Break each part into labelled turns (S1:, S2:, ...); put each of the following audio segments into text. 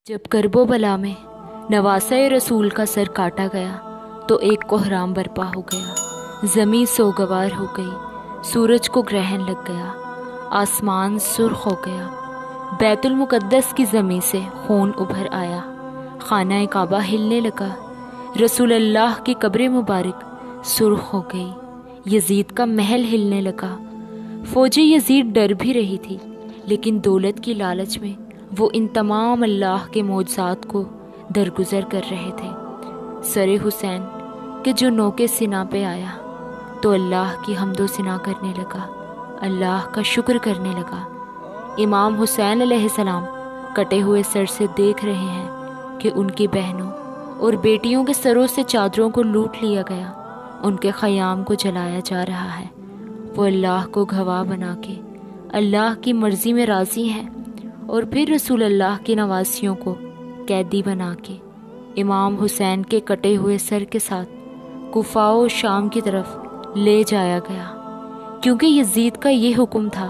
S1: جب کرب و بلا میں نواسہ رسول کا سر کاٹا گیا تو ایک کوہرام برپا ہو گیا، زمین سوگوار ہو گئی، سورج کو گرہن لگ گیا، آسمان سرخ ہو گیا، بیت المقدس کی زمین سے خون ابھر آیا، خانہ کعبہ ہلنے لگا، رسول اللہ کی قبر مبارک سرخ ہو گئی، یزید کا محل ہلنے لگا۔ فوج یزید ڈر بھی رہی تھی، لیکن دولت کی لالچ میں وہ ان تمام اللہ کے معجزات کو درگزر کر رہے تھے۔ سر حسین کہ جو نوکے سینہ پہ آیا تو اللہ کی حمد و ثنا کرنے لگا، اللہ کا شکر کرنے لگا۔ امام حسین علیہ السلام کٹے ہوئے سر سے دیکھ رہے ہیں کہ ان کی بہنوں اور بیٹیوں کے سروں سے چادروں کو لوٹ لیا گیا، ان کے خیام کو جلایا جا رہا ہے۔ وہ اللہ کو گواہ بنا کے اللہ کی مرضی میں راضی ہیں، اور پھر رسول اللہ کی نواسیوں کو قیدی بنا کے امام حسین کے کٹے ہوئے سر کے ساتھ کوفہ و شام کی طرف لے جایا گیا، کیونکہ یزید کا یہ حکم تھا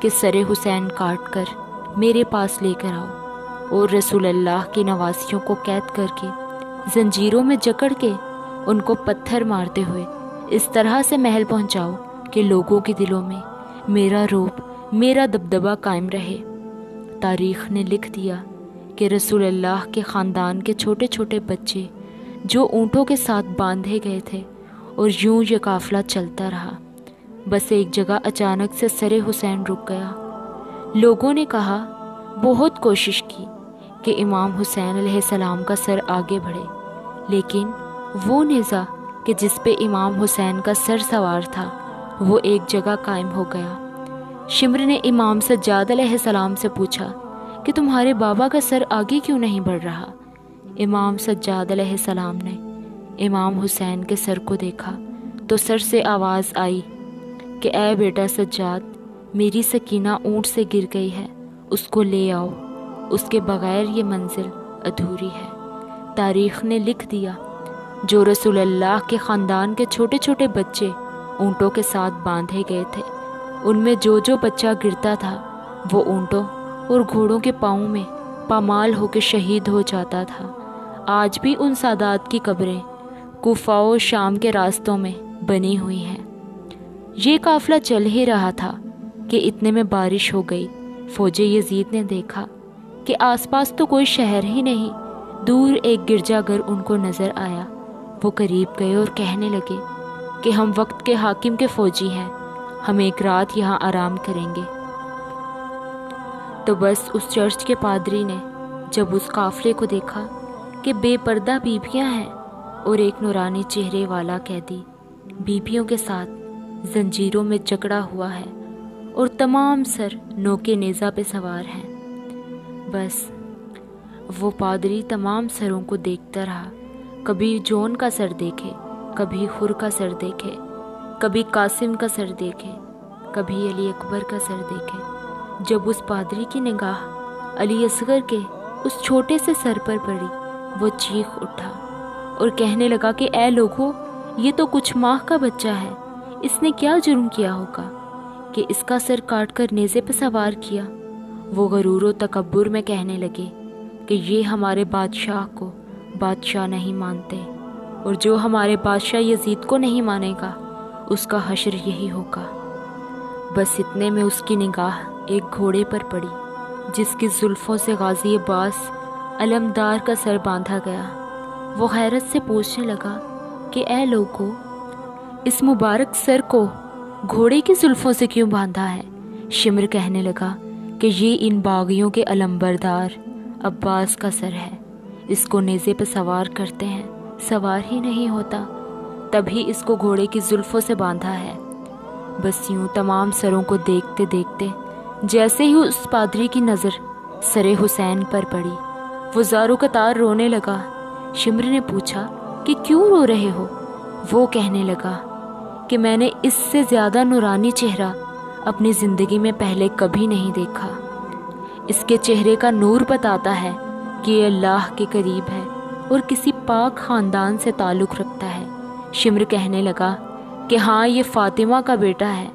S1: کہ سر حسین کاٹ کر میرے پاس لے کر آؤ، اور رسول اللہ کی نواسیوں کو قید کر کے زنجیروں میں جکڑ کے ان کو پتھر مارتے ہوئے اس طرح سے محل پہنچاؤ کہ لوگوں کے دلوں میں میرا روب، میرا دبدبہ قائم رہے۔ تاریخ نے لکھ دیا کہ رسول اللہ کے خاندان کے چھوٹے چھوٹے بچے جو اونٹوں کے ساتھ باندھے گئے تھے، اور یوں یہ قافلہ چلتا رہا۔ بس ایک جگہ اچانک سے سر حسین رک گیا۔ لوگوں نے کہا، بہت کوشش کی کہ امام حسین علیہ السلام کا سر آگے بڑھے، لیکن وہ نیزہ کہ جس پہ امام حسین کا سر سوار تھا وہ ایک جگہ قائم ہو گیا۔ شمر نے امام سجاد علیہ السلام سے پوچھا کہ تمہارے بابا کا سر آگے کیوں نہیں بڑھ رہا؟ امام سجاد علیہ السلام نے امام حسین کے سر کو دیکھا تو سر سے آواز آئی کہ اے بیٹا سجاد، میری سکینہ اونٹ سے گر گئی ہے، اس کو لے آؤ، اس کے بغیر یہ منزل ادھوری ہے۔ تاریخ نے لکھ دیا، جو رسول اللہ کے خاندان کے چھوٹے چھوٹے بچے اونٹوں کے ساتھ باندھے گئے تھے، ان میں جو بچہ گرتا تھا وہ اونٹوں اور گھوڑوں کے پاؤں میں پامال ہو کے شہید ہو جاتا تھا۔ آج بھی ان سادات کی قبریں کوفہ و شام کے راستوں میں بنی ہوئی ہیں۔ یہ قافلہ چل ہی رہا تھا کہ اتنے میں بارش ہو گئی۔ فوج یزید نے دیکھا کہ آس پاس تو کوئی شہر ہی نہیں، دور ایک گرجا گھر ان کو نظر آیا۔ وہ قریب گئے اور کہنے لگے کہ ہم وقت کے حاکم کے فوجی ہیں، ہم ایک رات یہاں آرام کریں گے۔ تو بس اس چرچ کے پادری نے جب اس قافلے کو دیکھا کہ بے پردہ بیبیاں ہیں اور ایک نورانی چہرے والا قیدی بیبیوں کے ساتھ زنجیروں میں جکڑا ہوا ہے اور تمام سر نوکے نیزہ پہ سوار ہیں، بس وہ پادری تمام سروں کو دیکھتا رہا، کبھی جون کا سر دیکھے، کبھی خر کا سر دیکھے، کبھی قاسم کا سر دیکھے، کبھی علی اکبر کا سر دیکھے۔ جب اس پادری کی نگاہ علی اصغر کے اس چھوٹے سے سر پر پڑی، وہ چیخ اٹھا اور کہنے لگا کہ اے لوگو، یہ تو کچھ ماہ کا بچہ ہے، اس نے کیا جرم کیا ہوگا کہ اس کا سر کاٹ کر نیزے پہ سوار کیا؟ وہ غرور و تکبر میں کہنے لگے کہ یہ ہمارے بادشاہ کو بادشاہ نہیں مانتے، اور جو ہمارے بادشاہ یزید کو نہیں مانے گا اس کا حشر یہی ہوگا۔ بس اتنے میں اس کی نگاہ ایک گھوڑے پر پڑی جس کی زلفوں سے غازی عباس علمدار کا سر باندھا گیا۔ وہ حیرت سے پوچھنے لگا کہ اے لوگو، اس مبارک سر کو گھوڑے کی زلفوں سے کیوں باندھا ہے؟ شمر کہنے لگا کہ یہ ان باغیوں کے علمبردار عباس کا سر ہے، اس کو نیزے پہ سوار کرتے ہیں، سوار ہی نہیں ہوتا، تبھی اس کو گھوڑے کی زلفوں سے باندھا ہے۔ بس یوں تمام سروں کو دیکھتے دیکھتے جیسے ہی اس پادری کی نظر سر حسین پر پڑی، وہ زارو قطار رونے لگا۔ شمر نے پوچھا کہ کیوں رو رہے ہو؟ وہ کہنے لگا کہ میں نے اس سے زیادہ نورانی چہرہ اپنی زندگی میں پہلے کبھی نہیں دیکھا۔ اس کے چہرے کا نور بتاتا ہے کہ یہ اللہ کے قریب ہے اور کسی پاک خاندان سے تعلق رکھتا ہے۔ شمر کہنے لگا کہ ہاں، یہ فاطمہ کا بیٹا ہے۔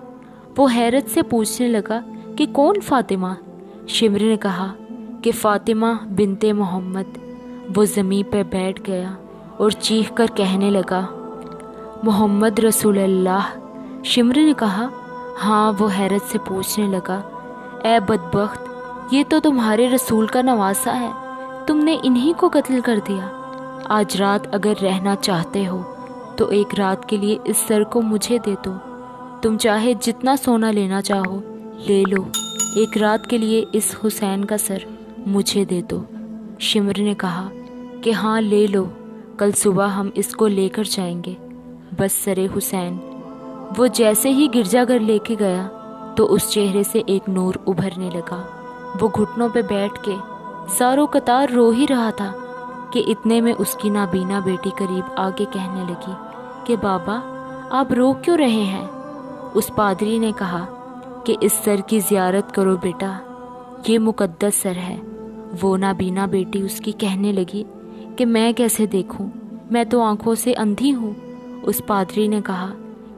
S1: وہ حیرت سے پوچھنے لگا کہ کون فاطمہ؟ شمر نے کہا کہ فاطمہ بنت محمد، وہ زمین پہ بیٹھ گیا اور چیخ کر کہنے لگا، محمد رسول اللہ۔ شمر نے کہا، ہاں۔ وہ حیرت سے پوچھنے لگا، اے بدبخت، یہ تو تمہارے رسول کا نواسہ ہے، تم نے انہی کو قتل کر دیا۔ آج رات اگر رہنا چاہتے ہو تو ایک رات کے لیے اس سر کو مجھے دے دو، تم چاہے جتنا سونا لینا چاہو لے لو، ایک رات کے لیے اس حسین کا سر مجھے دے دو۔ شمر نے کہا کہ ہاں لے لو، کل صبح ہم اس کو لے کر جائیں گے، بس سر حسین۔ وہ جیسے ہی گرجا گھر لے کے گیا تو اس چہرے سے ایک نور ابھرنے لگا۔ وہ گھٹنوں پہ بیٹھ کے زاروں قطار رو ہی رہا تھا کہ اتنے میں اس کی نابینا بیٹی قریب آگے کہنے لگی کہ بابا، آپ رو کیوں رہے ہیں؟ اس پادری نے کہا کہ اس سر کی زیارت کرو بیٹا، یہ مقدس سر ہے۔ وہ نابینا بیٹی اس کی کہنے لگی کہ میں کیسے دیکھوں، میں تو آنکھوں سے اندھی ہوں۔ اس پادری نے کہا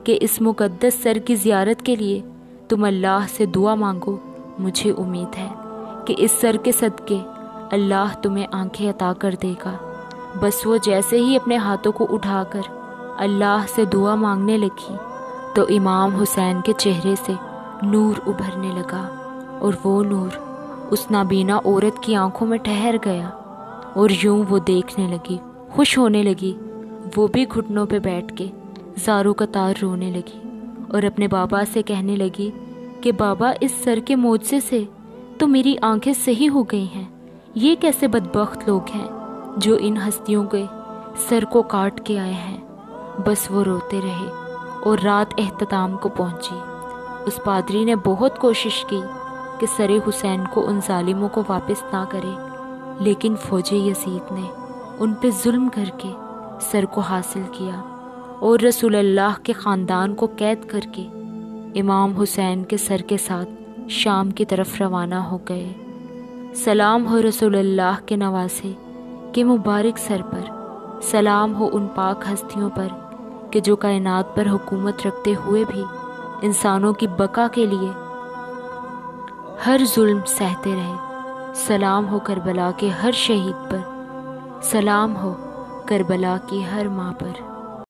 S1: کہ اس مقدس سر کی زیارت کے لیے تم اللہ سے دعا مانگو، مجھے امید ہے کہ اس سر کے صدقے اللہ تمہیں آنکھیں عطا کر دے گا۔ بس وہ جیسے ہی اپنے ہاتھوں کو اٹھا کر اللہ سے دعا مانگنے لگی تو امام حسین کے چہرے سے نور ابھرنے لگا، اور وہ نور اس نابینا عورت کی آنکھوں میں ٹھہر گیا، اور یوں وہ دیکھنے لگی، خوش ہونے لگی۔ وہ بھی گھٹنوں پہ بیٹھ کے زاروں قطار رونے لگی اور اپنے بابا سے کہنے لگی کہ بابا، اس سر کے معجزے سے تو میری آنکھیں صحیح ہو گئی ہیں۔ یہ کیسے بدبخت لوگ ہیں جو ان ہستیوں کے سر کو کاٹ کے آئے ہیں۔ بس وہ روتے رہے اور رات اختتام کو پہنچی۔ اس پادری نے بہت کوشش کی کہ سر حسین کو ان ظالموں کو واپس نہ کرے، لیکن فوج یزید نے ان پہ ظلم کر کے سر کو حاصل کیا اور رسول اللہ کے خاندان کو قید کر کے امام حسین کے سر کے ساتھ شام کی طرف روانہ ہو گئے۔ سلام ہو رسول اللہ کے نواسے کے مبارک سر پر، سلام ہو ان پاک ہستیوں پر کہ جو کائنات پر حکومت رکھتے ہوئے بھی انسانوں کی بقا کے لیے ہر ظلم سہتے رہے۔ سلام ہو کربلا کے ہر شہید پر، سلام ہو کربلا کی ہر ماں پر۔